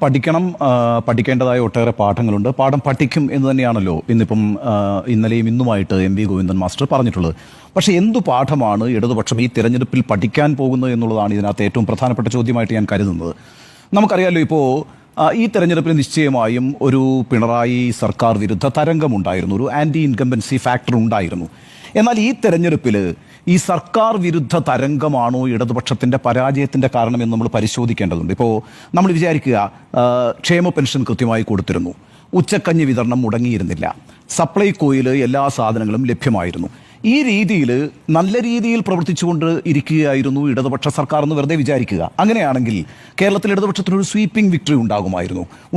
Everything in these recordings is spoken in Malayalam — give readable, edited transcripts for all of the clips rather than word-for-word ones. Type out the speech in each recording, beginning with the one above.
പഠിക്കേണ്ടതായ ഒട്ടേറെ പാഠങ്ങളുണ്ട്. പാഠം പഠിക്കും എന്ന് തന്നെയാണല്ലോ ഇന്നിപ്പം ഇന്നലെയും ഇന്നുമായിട്ട് എം വി ഗോവിന്ദൻ മാസ്റ്റർ പറഞ്ഞിട്ടുള്ളത്. പക്ഷേ എന്തു പാഠമാണ് ഇടതുപക്ഷം ഈ തിരഞ്ഞെടുപ്പിൽ പഠിക്കാൻ പോകുന്നത് എന്നുള്ളതാണ് ഇതിനകത്ത് ഏറ്റവും പ്രധാനപ്പെട്ട ചോദ്യമായിട്ട് ഞാൻ കരുതുന്നത്. നമുക്കറിയാമല്ലോ, ഇപ്പോൾ ഈ തെരഞ്ഞെടുപ്പിൽ നിശ്ചയമായും ഒരു പിണറായി സർക്കാർ വിരുദ്ധ തരംഗമുണ്ടായിരുന്നു, ഒരു ആൻറ്റി ഇൻകംബൻസി ഫാക്ടർ ഉണ്ടായിരുന്നു. എന്നാൽ ഈ തെരഞ്ഞെടുപ്പിൽ ഈ സർക്കാർ വിരുദ്ധ തരംഗമാണോ ഇടതുപക്ഷത്തിൻ്റെ പരാജയത്തിൻ്റെ കാരണമെന്ന് നമ്മൾ പരിശോധിക്കേണ്ടതുണ്ട്. ഇപ്പോൾ നമ്മൾ വിചാരിക്കുക, ക്ഷേമ പെൻഷൻ കൃത്യമായി കൊടുത്തിരുന്നു, ഉച്ചക്കഞ്ഞി വിതരണം മുടങ്ങിയിരുന്നില്ല, സപ്ലൈകോയിൽ എല്ലാ സാധനങ്ങളും ലഭ്യമായിരുന്നു. ഈ രീതിയിൽ നല്ല രീതിയിൽ പ്രവർത്തിച്ചുകൊണ്ട് ഇരിക്കുകയായിരുന്നു ഇടതുപക്ഷ സർക്കാർ എന്ന് വെറുതെ വിചാരിക്കുക. അങ്ങനെയാണെങ്കിൽ കേരളത്തിൽ ഇടതുപക്ഷത്തിനൊരു സ്വീപ്പിംഗ് വിക്ടറി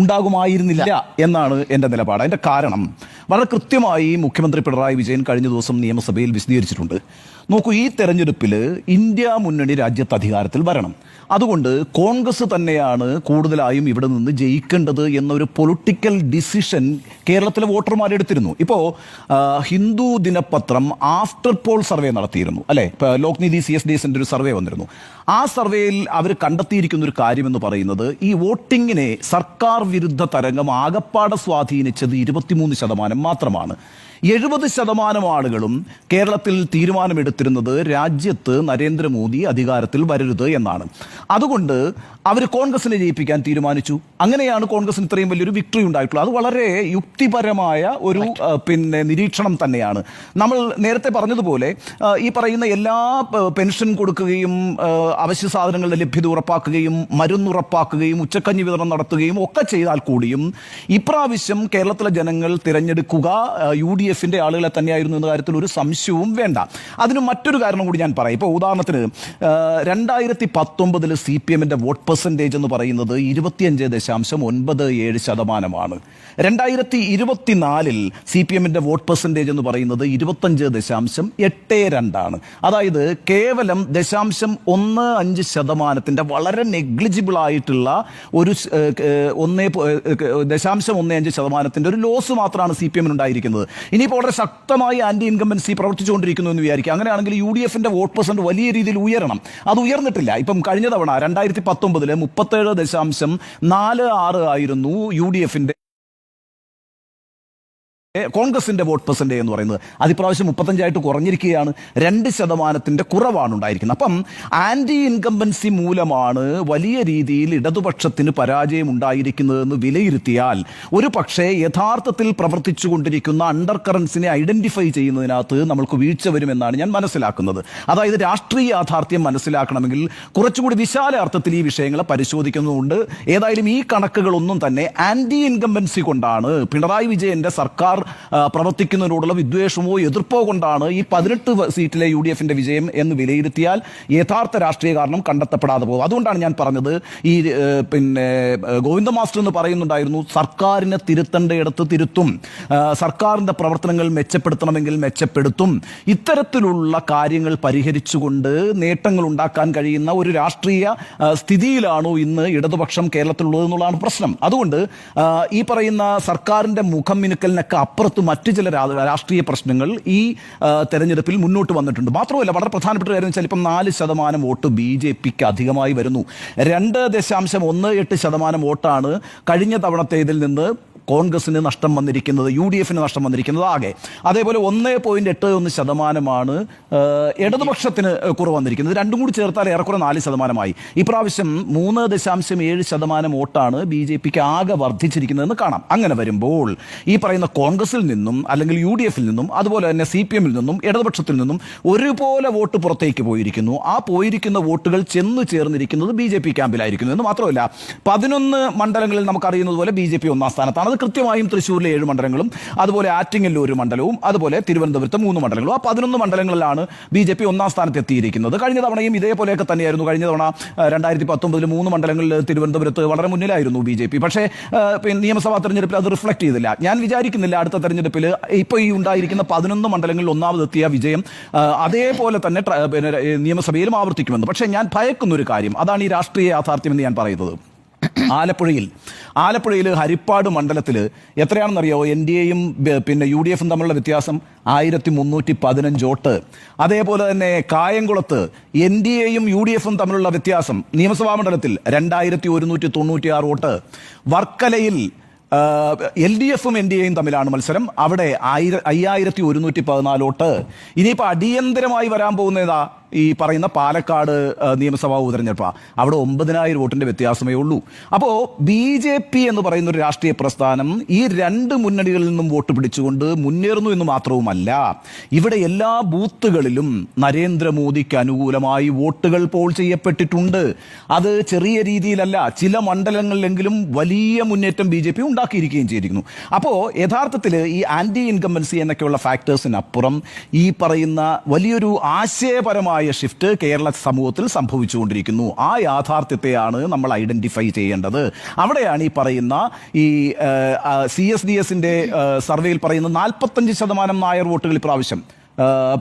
ഉണ്ടാകുമായിരുന്നില്ല എന്നാണ് എൻ്റെ നിലപാട്. അതിൻ്റെ കാരണം വളരെ കൃത്യമായി മുഖ്യമന്ത്രി പിണറായി വിജയൻ കഴിഞ്ഞ ദിവസം നിയമസഭയിൽ വിശദീകരിച്ചിട്ടുണ്ട്. നോക്കൂ, ഈ തെരഞ്ഞെടുപ്പിൽ ഇന്ത്യ മുന്നണി രാജ്യത്ത് അധികാരത്തിൽ വരണം, അതുകൊണ്ട് കോൺഗ്രസ് തന്നെയാണ് കൂടുതലായും ഇവിടെ നിന്ന് ജയിക്കേണ്ടത് എന്നൊരു പൊളിറ്റിക്കൽ ഡിസിഷൻ കേരളത്തിലെ വോട്ടർമാരെടുത്തിരുന്നു. ഇപ്പോൾ ഹിന്ദു ദിനപത്രം ആഫ്റ്റർ പോൾ സർവേ നടത്തിയിരുന്നു, അല്ലേ? ഇപ്പോൾ ലോക്നീതി CSDSന്റെ ഒരു സർവേ വന്നിരുന്നു. ആ സർവേയിൽ അവർ കണ്ടെത്തിയിരിക്കുന്ന ഒരു കാര്യമെന്ന് പറയുന്നത്, ഈ വോട്ടിങ്ങിനെ സർക്കാർ വിരുദ്ധ തരംഗം ആകപ്പാടെ സ്വാധീനിച്ചത് 23% മാത്രമാണ്. 70% ആളുകളും കേരളത്തിൽ തീരുമാനമെടുത്തിരുന്നത് രാജ്യത്ത് നരേന്ദ്രമോദി അധികാരത്തിൽ വരരുത് എന്നാണ്. അതുകൊണ്ട് അവർ കോൺഗ്രസിനെ ജയിപ്പിക്കാൻ തീരുമാനിച്ചു. അങ്ങനെയാണ് കോൺഗ്രസിന് ഇത്രയും വലിയൊരു വിക്ടറി ഉണ്ടായിട്ടുള്ളത്. അത് വളരെ യുക്തിപരമായ ഒരു നിരീക്ഷണം തന്നെയാണ്. നമ്മൾ നേരത്തെ പറഞ്ഞതുപോലെ ഈ പറയുന്ന എല്ലാ പെൻഷൻ കൊടുക്കുകയും അവശ്യ സാധനങ്ങളുടെ ലഭ്യത ഉറപ്പാക്കുകയും മരുന്നുറപ്പാക്കുകയും ഉച്ചക്കഞ്ഞി വിതരണം നടത്തുകയും ഒക്കെ ചെയ്താൽ കൂടിയും ഇപ്രാവശ്യം കേരളത്തിലെ ജനങ്ങൾ തിരഞ്ഞെടുക്കുക UDFന്റെ ആളുകളെ തന്നെയായിരുന്നു എന്ന കാര്യത്തിൽ ഒരു സംശയവും വേണ്ട. അതിന് മറ്റൊരു കാരണം കൂടി ഞാൻ പറയാം. ഇപ്പോൾ ഉദാഹരണത്തിന് 2019 CPMന്റെ വോട്ട് പെർസെൻറ്റേജ് എന്ന് പറയുന്നത് 25.97%. 2024 CPMന്റെ വോട്ട് പെർസെൻറ്റേജ് എന്ന് പറയുന്നത് 25.82%. അതായത് കേവലം 0.15% വളരെ നെഗ്ലിജിബിൾ ആയിട്ടുള്ള ഒരു 0.15% ഒരു ലോസ് മാത്രമാണ് CPM ഉണ്ടായിരിക്കുന്നത്. ഇനിയിപ്പോൾ വളരെ ശക്തമായി ആന്റി ഇൻകംബൻസി പ്രവർത്തിച്ചുകൊണ്ടിരിക്കുന്നു എന്ന് വിചാരിക്കുക. അങ്ങനെയാണെങ്കിൽ UDFന്റെ വോട്ട് പെർസെന്റ് വലിയ രീതിയിൽ ഉയരണം. അത് ഉയർന്നിട്ടില്ല. ഇപ്പം കഴിഞ്ഞ തവണ 2019 37.46 ആയിരുന്നു UDFന്റെ കോൺഗ്രസിന്റെ വോട്ട് പെർസെൻറ്റേജ് എന്ന് പറയുന്നത്. അതിപ്രാവശ്യം 35 കുറഞ്ഞിരിക്കുകയാണ്. 2% കുറവാണ് ഉണ്ടായിരിക്കുന്നത്. അപ്പം ആന്റി ഇൻകംബൻസി മൂലമാണ് വലിയ രീതിയിൽ ഇടതുപക്ഷത്തിന് പരാജയം ഉണ്ടായിരിക്കുന്നതെന്ന് വിലയിരുത്തിയാൽ ഒരു പക്ഷേ യഥാർത്ഥത്തിൽ പ്രവർത്തിച്ചുകൊണ്ടിരിക്കുന്ന അണ്ടർ കറൻസിനെ ഐഡന്റിഫൈ ചെയ്യുന്നതിനകത്ത് നമ്മൾക്ക് വീഴ്ച വരുമെന്നാണ് ഞാൻ മനസ്സിലാക്കുന്നത്. അതായത് രാഷ്ട്രീയ യാഥാർത്ഥ്യം മനസ്സിലാക്കണമെങ്കിൽ കുറച്ചുകൂടി വിശാല അർത്ഥത്തിൽ ഈ വിഷയങ്ങളെ പരിശോധിക്കുന്നതുകൊണ്ട് ഏതായാലും ഈ കണക്കുകളൊന്നും തന്നെ ആന്റി ഇൻകംബൻസി കൊണ്ടാണ്, പിണറായി വിജയന്റെ സർക്കാർ പ്രവർത്തിക്കുന്നതിനോടുള്ള വിദ്വേഷമോ എതിർപ്പോ കൊണ്ടാണ് ഈ 18 സീറ്റിലെ UDFന്റെ വിജയം എന്ന് വിലയിരുത്തിയാൽ യഥാർത്ഥ രാഷ്ട്രീയ കാരണം കണ്ടെത്തപ്പെടാതെ പോകും. അതുകൊണ്ടാണ് ഞാൻ പറഞ്ഞത്, ഈ ഗോവിന്ദ മാസ്റ്റർ എന്ന് പറയുന്നുണ്ടായിരുന്നു, സർക്കാരിനെ തിരുത്തേണ്ടയിടത്ത് തിരുത്തും, സർക്കാരിൻ്റെ പ്രവർത്തനങ്ങൾ മെച്ചപ്പെടുത്തണമെങ്കിൽ മെച്ചപ്പെടുത്തും. ഇത്തരത്തിലുള്ള കാര്യങ്ങൾ പരിഹരിച്ചുകൊണ്ട് നേട്ടങ്ങൾ ഉണ്ടാക്കാൻ കഴിയുന്ന ഒരു രാഷ്ട്രീയ സ്ഥിതിയിലാണോ ഇന്ന് ഇടതുപക്ഷം കേരളത്തിലുള്ളത് എന്നുള്ളതാണ് പ്രശ്നം. അതുകൊണ്ട് ഈ പറയുന്ന സർക്കാരിൻ്റെ മുഖം മിനുക്കലിനൊക്കെ അപ്പുറത്ത് മറ്റു ചില രാഷ്ട്രീയ പ്രശ്നങ്ങൾ ഈ തെരഞ്ഞെടുപ്പിൽ മുന്നോട്ട് വന്നിട്ടുണ്ട്. മാത്രമല്ല, വളരെ പ്രധാനപ്പെട്ട കാര്യം വെച്ചാൽ ഇപ്പം 4% വോട്ട് BJPക്ക് അധികമായി വരുന്നു. 2.18% വോട്ടാണ് കഴിഞ്ഞ തവണത്തേതിൽ നിന്ന് കോൺഗ്രസിന് നഷ്ടം വന്നിരിക്കുന്നത്, UDFന് നഷ്ടം വന്നിരിക്കുന്നത് ആകെ. അതേപോലെ 1.81% ഇടതുപക്ഷത്തിന് കുറവ് വന്നിരിക്കുന്നത്. രണ്ടും കൂടി ചേർത്താൽ ഏറെക്കുറെ 4%. ഇപ്രാവശ്യം 3.7% വോട്ടാണ് BJPക്ക് ആകെ വർദ്ധിച്ചിരിക്കുന്നതെന്ന് കാണാം. അങ്ങനെ വരുമ്പോൾ ഈ പറയുന്ന കോൺഗ്രസിൽ നിന്നും അല്ലെങ്കിൽ UDFിൽ നിന്നും അതുപോലെ തന്നെ CPMൽ നിന്നും ഇടതുപക്ഷത്തിൽ നിന്നും ഒരുപോലെ വോട്ട് പുറത്തേക്ക് പോയിരിക്കുന്നു. ആ പോയിരിക്കുന്ന വോട്ടുകൾ ചെന്നു ചേർന്നിരിക്കുന്നത് BJP ക്യാമ്പിലായിരിക്കുന്നു എന്ന് മാത്രമല്ല, 11 മണ്ഡലങ്ങളിൽ നമുക്കറിയുന്നത് പോലെ BJP 1-ാം സ്ഥാനത്താണ്. കൃത്യമായും തൃശ്ശൂരിലെ 7 മണ്ഡലങ്ങളും അതുപോലെ ആറ്റിങ്ങലിലെ 1 മണ്ഡലവും അതുപോലെ തിരുവനന്തപുരത്ത് 3 മണ്ഡലങ്ങളും. ആ 11 മണ്ഡലങ്ങളിലാണ് BJP 1-ാം സ്ഥാനത്ത് എത്തിയിരിക്കുന്നത്. കഴിഞ്ഞ തവണയും ഇതേപോലെയൊക്കെ തന്നെയായിരുന്നു. കഴിഞ്ഞ തവണ 2019 3 മണ്ഡലങ്ങളിൽ തിരുവനന്തപുരത്ത് വളരെ മുന്നിലായിരുന്നു BJP. പക്ഷേ നിയമസഭാ തെരഞ്ഞെടുപ്പിൽ അത് റിഫ്ലക്ട് ചെയ്തില്ല. ഞാൻ വിചാരിക്കുന്നില്ല അടുത്ത തെരഞ്ഞെടുപ്പിൽ ഇപ്പോൾ ഈ ഉണ്ടായിരിക്കുന്ന 11 മണ്ഡലങ്ങളിൽ ഒന്നാമതെത്തിയ വിജയം അതേപോലെ തന്നെ നിയമസഭയിലും ആവർത്തിക്കുമെന്ന്. പക്ഷേ ഞാൻ ഭയക്കുന്നൊരു കാര്യം, അതാണ് ഈ രാഷ്ട്രീയ യാഥാർത്ഥ്യം എന്ന് ഞാൻ പറയുന്നത്. ആലപ്പുഴയിൽ ആലപ്പുഴയിൽ ഹരിപ്പാട് മണ്ഡലത്തിൽ എത്രയാണെന്നറിയാമോ NDAയും പിന്നെ UDFും തമ്മിലുള്ള വ്യത്യാസം? 1315 വോട്ട്. അതേപോലെ തന്നെ കായംകുളത്ത് NDAയും UDFും തമ്മിലുള്ള വ്യത്യാസം നിയമസഭാ മണ്ഡലത്തിൽ 2196 വോട്ട്. വർക്കലയിൽ LDFും NDAയും തമ്മിലാണ് മത്സരം. അവിടെ 5114 വോട്ട്. ഇനിയിപ്പോൾ അടിയന്തരമായി വരാൻ പോകുന്നതാ ഈ പറയുന്ന പാലക്കാട് നിയമസഭാ ഉപതെരഞ്ഞെടുപ്പ്. അവിടെ 9000 വോട്ടിന്റെ വ്യത്യാസമേ ഉള്ളൂ. അപ്പോൾ BJP എന്ന് പറയുന്ന ഒരു രാഷ്ട്രീയ പ്രസ്ഥാനം ഈ രണ്ട് മുന്നണികളിൽ നിന്നും വോട്ട് പിടിച്ചുകൊണ്ട് മുന്നേറുന്നു എന്ന് മാത്രവുമല്ല, ഇവിടെ എല്ലാ ബൂത്തുകളിലും നരേന്ദ്രമോദിക്ക് അനുകൂലമായി വോട്ടുകൾ പോൾ ചെയ്യപ്പെട്ടിട്ടുണ്ട്. അത് ചെറിയ രീതിയിലല്ല, ചില മണ്ഡലങ്ങളിലെങ്കിലും വലിയ മുന്നേറ്റം BJP ഉണ്ടാക്കിയിരിക്കുകയും ചെയ്തിരിക്കുന്നു. അപ്പോൾ യഥാർത്ഥത്തിൽ ഈ ആന്റി ഇൻകംബൻസി എന്നൊക്കെയുള്ള ഫാക്ടേഴ്സിനപ്പുറം ഈ പറയുന്ന വലിയൊരു ആശയപരമായ ഷിഫ്റ്റ് കേരള സമൂഹത്തിൽ സംഭവിച്ചുകൊണ്ടിരിക്കുന്നു. ആ യാഥാർത്ഥ്യത്തെയാണ് നമ്മൾ ഐഡന്റിഫൈ ചെയ്യേണ്ടത്. അവിടെയാണ് ഈ പറയുന്ന ഈ CSDSന്റെ സർവേയിൽ പറയുന്ന 45% നായർ വോട്ടുകൾ ഇപ്രാവശ്യം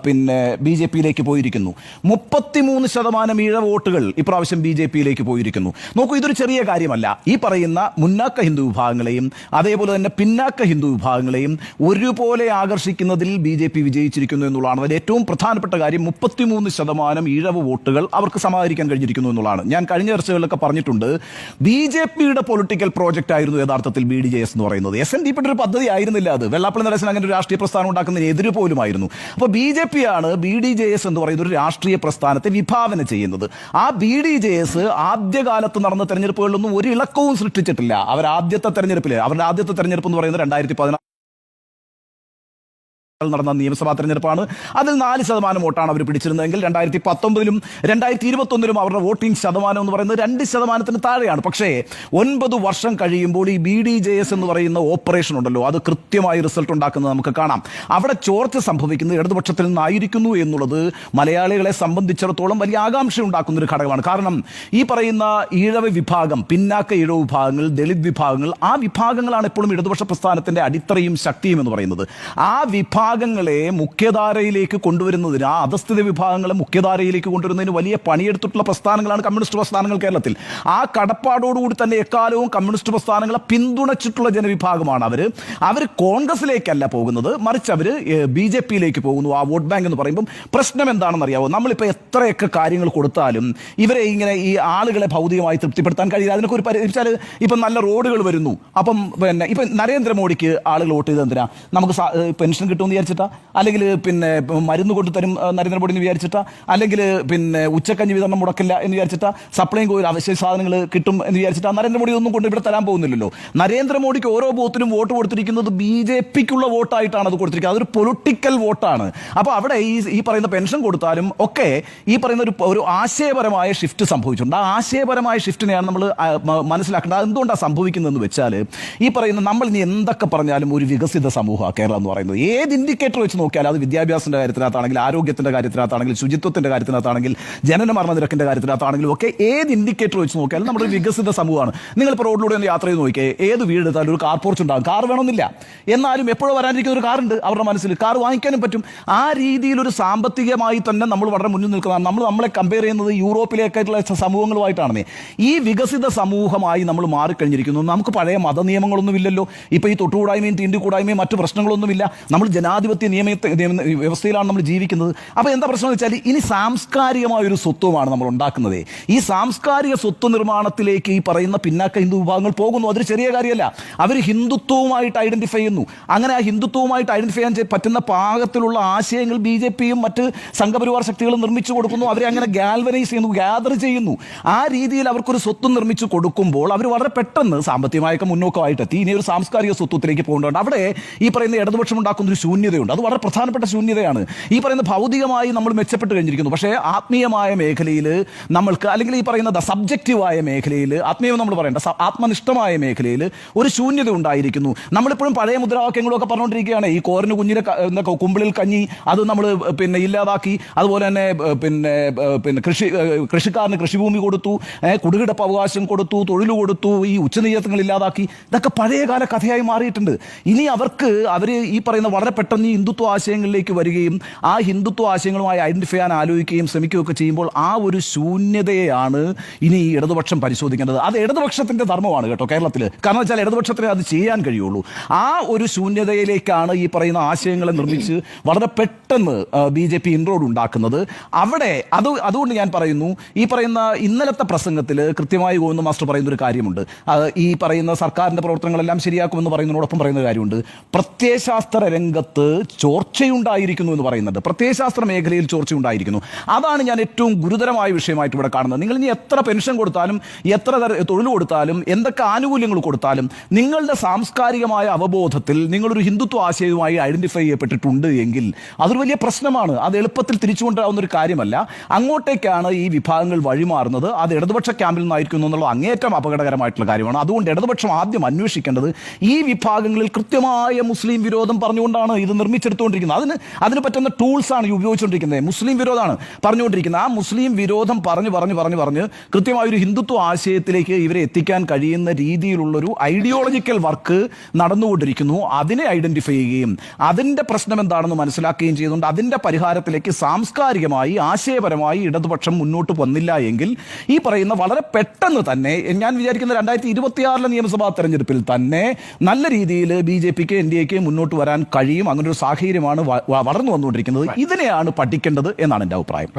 പിന്നെ BJPയിലേക്ക് പോയിരിക്കുന്നു. 33% ഈഴ വോട്ടുകൾ ഇപ്രാവശ്യം BJPയിലേക്ക് പോയിരിക്കുന്നു. നോക്കൂ, ഇതൊരു ചെറിയ കാര്യമല്ല. ഈ പറയുന്ന മുന്നാക്ക ഹിന്ദു വിഭാഗങ്ങളെയും അതേപോലെ തന്നെ പിന്നാക്ക ഹിന്ദു വിഭാഗങ്ങളെയും ഒരുപോലെ ആകർഷിക്കുന്നതിൽ BJP വിജയിച്ചിരിക്കുന്നു എന്നുള്ളതാണ് അതിൽ ഏറ്റവും പ്രധാനപ്പെട്ട കാര്യം. 33% ഈഴവ വോട്ടുകൾ അവർക്ക് സമാഹരിക്കാൻ കഴിഞ്ഞിരിക്കുന്നു എന്നുള്ളതാണ്. ഞാൻ കഴിഞ്ഞ ചർച്ചകളിലൊക്കെ പറഞ്ഞിട്ടുണ്ട്, BJPയുടെ പൊളിറ്റിക്കൽ പ്രോജക്റ്റ് ആയിരുന്നു യഥാർത്ഥത്തിൽ BDJS എന്ന് പറയുന്നത്. SNDPയുടെ ഒരു പദ്ധതി ആയിരുന്നില്ല അത്. വെള്ളാപ്പള്ളി നടേശൻ അങ്ങനെ ഒരു രാഷ്ട്രീയ പ്രസ്ഥാനം ഉണ്ടാക്കുന്നതിന് എതിര് പോലുമായിരുന്നു. അപ്പോൾ BJP ആണ് BDJS എന്ന് പറയുന്ന ഒരു രാഷ്ട്രീയ പ്രസ്ഥാനത്തെ വിഭാവന ചെയ്യുന്നത്. ആ BDJS ആദ്യകാലത്ത് നടന്ന തെരഞ്ഞെടുപ്പുകളിലൊന്നും ഒരു ഇളക്കവും സൃഷ്ടിച്ചിട്ടില്ല. അവരുടെ ആദ്യത്തെ തെരഞ്ഞെടുപ്പ് എന്ന് പറയുന്നത് 2014 നടന്ന നിയമസഭാ തെരഞ്ഞെടുപ്പാണ്. അതിൽ 4% വോട്ടാണ് അവർ പിടിച്ചിരുന്നതെങ്കിൽ 2019ലും 2021ലും അവരുടെ വോട്ടിംഗ് ശതമാനം എന്ന് പറയുന്നത് 2% താഴെയാണ്. പക്ഷേ 9 വർഷം കഴിയുമ്പോൾ ഈ BDJS എന്ന് പറയുന്ന ഓപ്പറേഷൻ ഉണ്ടല്ലോ, അത് കൃത്യമായി റിസൾട്ട് ഉണ്ടാക്കുന്നത് നമുക്ക് കാണാം. അവിടെ ചോർച്ച സംഭവിക്കുന്നത് ഇടതുപക്ഷത്തിൽ നിന്നായിരിക്കുന്നു എന്നുള്ളത് മലയാളികളെ സംബന്ധിച്ചിടത്തോളം വലിയ ആകാംക്ഷ ഉണ്ടാക്കുന്ന ഒരു ഘടകമാണ്. കാരണം ഈ പറയുന്ന ഈഴവ വിഭാഗം, പിന്നാക്ക ഈഴവ വിഭാഗങ്ങൾ, ദളിത് വിഭാഗങ്ങൾ, ആ വിഭാഗങ്ങളാണ് എപ്പോഴും ഇടതുപക്ഷ പ്രസ്ഥാനത്തിന്റെ അടിത്തറയും ശക്തിയും എന്ന് പറയുന്നത്. ആ വിഭാഗങ്ങളെ മുഖ്യധാരയിലേക്ക് കൊണ്ടുവരുന്നതിന്, ആ അധസ്ഥിത വിഭാഗങ്ങളെ മുഖ്യധാരയിലേക്ക് കൊണ്ടുവരുന്നതിന് വലിയ പണിയെടുത്തിട്ടുള്ള പ്രസ്ഥാനങ്ങളാണ് കമ്മ്യൂണിസ്റ്റ് പ്രസ്ഥാനങ്ങൾ കേരളത്തിൽ. ആ കടപ്പാടോടുകൂടി തന്നെ എക്കാലവും കമ്മ്യൂണിസ്റ്റ് പ്രസ്ഥാനങ്ങളെ പിന്തുണച്ചിട്ടുള്ള ജനവിഭാഗമാണ് അവർ കോൺഗ്രസിലേക്കല്ല പോകുന്നത്, മറിച്ച് അവർ BJPയിലേക്ക് പോകുന്നു. ആ വോട്ട് ബാങ്ക് എന്ന് പറയുമ്പം പ്രശ്നം എന്താണെന്ന് അറിയാവോ? നമ്മളിപ്പോൾ എത്രയൊക്കെ കാര്യങ്ങൾ കൊടുത്താലും ഇവരെ ഇങ്ങനെ ഈ ആളുകളെ ഭൗതികമായി തൃപ്തിപ്പെടുത്താൻ കഴിയില്ല. അതിനൊക്കെ ഒരു പരിഹരിച്ചാൽ ഇപ്പം നല്ല റോഡുകൾ വരുന്നു, അപ്പം പിന്നെ ഇപ്പം നരേന്ദ്രമോദിക്ക് ആളുകൾ വോട്ട് ചെയ്ത് എന്തിനാ? നമുക്ക് പെൻഷൻ കിട്ടുമെന്ന് വിചാരിച്ചിട്ടാ, അല്ലെങ്കിൽ പിന്നെ മരുന്ന് കൊണ്ട് തരും നരേന്ദ്രമോദി എന്ന് വിചാരിച്ചിട്ടാ, അല്ലെങ്കിൽ പിന്നെ ഉച്ചക്കഞ്ഞി വിതരണം മുടക്കില്ല എന്ന് വിചാരിച്ചിട്ടാ, സപ്ലൈയും കോയിൽ അവശ്യ സാധനങ്ങൾ കിട്ടും എന്ന് വിചാരിച്ചിട്ടാ നരേന്ദ്രമോദി ഒന്നും കൊണ്ട് ഇവിടെ തരാൻ പോകുന്നില്ലല്ലോ. നരേന്ദ്രമോദിക്ക് ഓരോ ബൂത്തിലും വോട്ട് കൊടുത്തിരിക്കുന്നത് BJPക്കുള്ള വോട്ടായിട്ടാണ് അത് കൊടുത്തിരിക്കുന്നത്. അതൊരു പൊളിറ്റിക്കൽ വോട്ടാണ്. അപ്പോൾ അവിടെ ഈ പറയുന്ന പെൻഷൻ കൊടുത്താലും ഒക്കെ ഈ പറയുന്ന ഒരു ആശയപരമായ ഷിഫ്റ്റ് സംഭവിച്ചിട്ടുണ്ട്. ആ ആശയപരമായ ഷിഫ്റ്റിനെയാണ് നമ്മൾ മനസ്സിലാക്കേണ്ടത്. എന്തുകൊണ്ടാണ് സംഭവിക്കുന്നതെന്ന് വെച്ചാൽ, ഈ പറയുന്ന നമ്മൾ ഇനി എന്തൊക്കെ പറഞ്ഞാലും ഒരു വികസിത സമൂഹമാണ് കേരളം എന്ന് പറയുന്നത്. ഏത് ഇൻഡിക്കേറ്റർ വെച്ച് നോക്കിയാൽ, അത് വിദ്യാഭ്യാസത്തിന്റെ കാര്യത്തിനകത്താണെങ്കിൽ, ആരോഗ്യത്തിന്റെ കാര്യത്തിനകത്താണെങ്കിൽ, ശുചിത്വത്തിന്റെ കാര്യത്തിനകത്താണെങ്കിൽ, ജനന മരണ നിരക്കിന്റെ കാര്യത്തിനകത്താണെങ്കിലും ഒക്കെ ഏത് ഇൻഡിക്കേറ്റർ വെച്ച് നോക്കിയാലും നമ്മുടെ വികസിത സമൂഹമാണ്. നിങ്ങളിപ്പോൾ റോഡിലൂടെ ഒന്ന് യാത്ര ചെയ്ത് നോക്കിയേ, ഏത് വീടെടുത്താലും ഒരു കാർ പോർച്ച് ഉണ്ടാകും. കാർ വേണമെന്നില്ല, എന്നാലും എപ്പോഴും വരാനിരിക്കുന്ന ഒരു കാറുണ്ട് അവരുടെ മനസ്സിൽ. കാർ വാങ്ങിക്കാനും പറ്റും. ആ രീതിയിലൊരു സാമ്പത്തികമായി തന്നെ നമ്മൾ വളരെ മുന്നിൽ നിൽക്കുന്നതാണ്. നമ്മളെ കമ്പയർ ചെയ്യുന്നത് യൂറോപ്പിലേക്കായിട്ടുള്ള സമൂഹങ്ങളുമായിട്ടാണ്. ഈ വികസിത സമൂഹമായി നമ്മൾ മാറിക്കഴിഞ്ഞിരിക്കുന്നു. നമുക്ക് പഴയ മത നിയമങ്ങളൊന്നുമില്ലല്ലോ. ഇപ്പോൾ ഈ തൊട്ടുകൂടായ്മയും തീണ്ടിക്കൂടായ്മയും മറ്റു പ്രശ്നങ്ങളൊന്നുമില്ല. നമ്മൾ ജനാധിപത്യ വ്യവസ്ഥയിലാണ് നമ്മൾ ജീവിക്കുന്നത്. അപ്പോൾ എന്താ പ്രശ്നം എന്ന് വെച്ചാൽ, ഇനി സാംസ്കാരികമായ ഒരു സ്വത്വമാണ് നമ്മൾ ഉണ്ടാക്കുന്നത്. ഈ സാംസ്കാരിക സ്വത്വ നിർമ്മാണത്തിലേക്ക് ഈ പറയുന്ന പിന്നാക്ക ഹിന്ദു വിഭാഗങ്ങൾ പോകുന്നു. അതൊരു ചെറിയ കാര്യമല്ല. അവർ ഹിന്ദുത്വവുമായിട്ട് ഐഡന്റിഫൈ ചെയ്യുന്നു. അങ്ങനെ ആ ഹിന്ദുത്വവുമായിട്ട് ഐഡന്റിഫൈ ചെയ്യാൻ പറ്റുന്ന പാകത്തിലുള്ള ആശയങ്ങൾ BJPയും മറ്റ് സംഘപരിവാർ ശക്തികളും നിർമ്മിച്ചു കൊടുക്കുന്നു. അവരെ അങ്ങനെ ഗാൽവനൈസ് ചെയ്യുന്നു, ഗ്യാദർ ചെയ്യുന്നു. ആ രീതിയിൽ അവർക്കൊരു സ്വത്വം നിർമ്മിച്ചു കൊടുക്കുമ്പോൾ അവർ വളരെ പെട്ടെന്ന് സാമ്പത്തികമായൊക്കെ മുന്നോക്കമായിട്ടെത്തി ഇനി ഒരു സാംസ്കാരിക സ്വത്വത്തിലേക്ക് പോകേണ്ടതുണ്ട്. അവിടെ ഈ പറയുന്ന ഇടതുപക്ഷം ഉണ്ടാക്കുന്ന ഒരു ശൂന്യതയുണ്ട്. അത് വളരെ പ്രധാനപ്പെട്ട ശൂന്യതയാണ്. ഈ പറയുന്ന ഭൗതികമായി നമ്മൾ മെച്ചപ്പെട്ട് കഴിഞ്ഞിരിക്കുന്നു, പക്ഷേ ആത്മീയമായ മേഖലയിൽ നമ്മൾക്ക്, അല്ലെങ്കിൽ ഈ പറയുന്നത് സബ്ജക്റ്റീവായ മേഖലയിൽ, ആത്മീയം നമ്മൾ പറയേണ്ട ആത്മനിഷ്ഠമായ മേഖലയിൽ ഒരു ശൂന്യത ഉണ്ടായിരിക്കുന്നു. നമ്മളിപ്പോഴും പഴയ മുദ്രാവാക്യങ്ങളൊക്കെ പറഞ്ഞുകൊണ്ടിരിക്കുകയാണ്. ഈ കോറിന് കുഞ്ഞിനെ കുമ്പിളിൽ കഞ്ഞി, അത് നമ്മൾ പിന്നെ ഇല്ലാതാക്കി. അതുപോലെ തന്നെ പിന്നെ കൃഷിക്കാരന് കൃഷിഭൂമി കൊടുത്തു, കുടികിടപ്പ് അവകാശം കൊടുത്തു, തൊഴിൽ കൊടുത്തു, ഈ ഉച്ചനീചത്വങ്ങൾ ഇല്ലാതാക്കി. ഇതൊക്കെ പഴയകാല കഥയായി മാറിയിട്ടുണ്ട്. ഇനി അവർ ഈ പറയുന്ന വളരെ പെട്ടെന്ന് പെട്ടെന്ന് ഈ ഹിന്ദുത്വ ആശയങ്ങളിലേക്ക് വരികയും ആ ഹിന്ദുത്വ ആശയങ്ങളുമായി ഐഡന്റിഫൈ ചെയ്യാൻ ആലോചിക്കുകയും ശ്രമിക്കുകയൊക്കെ ചെയ്യുമ്പോൾ ആ ഒരു ശൂന്യതയാണ് ഇനി ഈ ഇടതുപക്ഷം പരിശോധിക്കേണ്ടത്. അത് ഇടതുപക്ഷത്തിന്റെ ധർമ്മമാണ് കേട്ടോ കേരളത്തിൽ. കാരണം വെച്ചാൽ ഇടതുപക്ഷത്തിന് അത് ചെയ്യാൻ കഴിയുള്ളൂ. ആ ഒരു ശൂന്യതയിലേക്കാണ് ഈ പറയുന്ന ആശയങ്ങളെ നിർമ്മിച്ച് വളരെ പെട്ടെന്ന് BJP ഇൻട്രോഡ് ഉണ്ടാക്കുന്നത്. അവിടെ അതുകൊണ്ട് ഞാൻ പറയുന്നു, ഈ പറയുന്ന ഇന്നലത്തെ പ്രസംഗത്തിൽ കൃത്യമായി ഗോവിന്ദ മാസ്റ്റർ പറയുന്ന ഒരു കാര്യമുണ്ട്. ഈ പറയുന്ന സർക്കാരിന്റെ പ്രവർത്തനങ്ങളെല്ലാം ശരിയാക്കുമെന്ന് പറയുന്നതിനോടൊപ്പം പറയുന്ന കാര്യമുണ്ട്, പ്രത്യയശാസ്ത്ര രംഗത്ത് ചോർച്ചയുണ്ടായിരിക്കുന്നു എന്ന് പറയുന്നുണ്ട്. പ്രത്യയശാസ്ത്ര മേഖലയിൽ ചോർച്ചയുണ്ടായിരിക്കുന്നു. അതാണ് ഞാൻ ഏറ്റവും ഗുരുതരമായ വിഷയമായിട്ട് ഇവിടെ കാണുന്നത്. നിങ്ങൾ ഇനി എത്ര പെൻഷൻ കൊടുത്താലും, എത്ര തൊഴിൽ കൊടുത്താലും, എന്തൊക്കെ ആനുകൂല്യങ്ങൾ കൊടുത്താലും, നിങ്ങളുടെ സാംസ്കാരികമായ അവബോധത്തിൽ നിങ്ങളൊരു ഹിന്ദുത്വ ആശയവുമായി ഐഡന്റിഫൈ ചെയ്യപ്പെട്ടിട്ടുണ്ട് എങ്കിൽ അതൊരു വലിയ പ്രശ്നമാണ്. അത് എളുപ്പത്തിൽ തിരിച്ചുകൊണ്ടുവരാവുന്ന ഒരു കാര്യമല്ല. അങ്ങോട്ടേക്കാണ് ഈ വിഭാഗങ്ങൾ വഴിമാറുന്നത്. അത് ഇടതുപക്ഷ ക്യാമ്പിൽ നിന്നായിരിക്കുന്നു എന്നുള്ള അങ്ങേറ്റം അപകടകരമായിട്ടുള്ള കാര്യമാണ്. അതുകൊണ്ട് ഇടതുപക്ഷം ആദ്യം അന്വേഷിക്കേണ്ടത് ഈ വിഭാഗങ്ങളിൽ കൃത്യമായ മുസ്ലിം വിരോധം പറഞ്ഞുകൊണ്ടാണ് ഇത് നിർമ്മിച്ചെടുത്തുകൊണ്ടിരിക്കുന്നത്. അതിന് പറ്റുന്ന ടൂൾസാണ് ഉപയോഗിച്ചുകൊണ്ടിരിക്കുന്നത്. മുസ്ലിം വിരോധമാണ് പറഞ്ഞുകൊണ്ടിരിക്കുന്നത്. ആ മുസ്ലിം വിരോധം പറഞ്ഞ് കൃത്യമായ ഒരു ഹിന്ദുത്വ ആശയത്തിലേക്ക് ഇവരെ എത്തിക്കാൻ കഴിയുന്ന രീതിയിലുള്ളൊരു ഐഡിയോളജിക്കൽ വർക്ക് നടന്നുകൊണ്ടിരിക്കുന്നു. അതിനെ ഐഡന്റിഫൈ ചെയ്യുകയും അതിൻ്റെ പ്രശ്നം എന്താണെന്ന് മനസ്സിലാക്കുകയും ചെയ്തുകൊണ്ട് അതിൻ്റെ പരിഹാരത്തിലേക്ക് സാംസ്കാരികമായി ആശയപരമായി ഇടതുപക്ഷം മുന്നോട്ട് വന്നില്ല എങ്കിൽ ഈ പറയുന്ന വളരെ പെട്ടെന്ന് തന്നെ ഞാൻ വിചാരിക്കുന്ന 2026 നിയമസഭാ തെരഞ്ഞെടുപ്പിൽ തന്നെ നല്ല രീതിയിൽ BJPക്ക് NDAക്ക് മുന്നോട്ട് വരാൻ കഴിയും. അങ്ങനെ ഒരു സാഹചര്യമാണ് വളർന്നു വന്നുകൊണ്ടിരിക്കുന്നത്. ഇതിനെയാണ് പഠിക്കേണ്ടത് എന്നാണ് എൻ്റെ അഭിപ്രായം.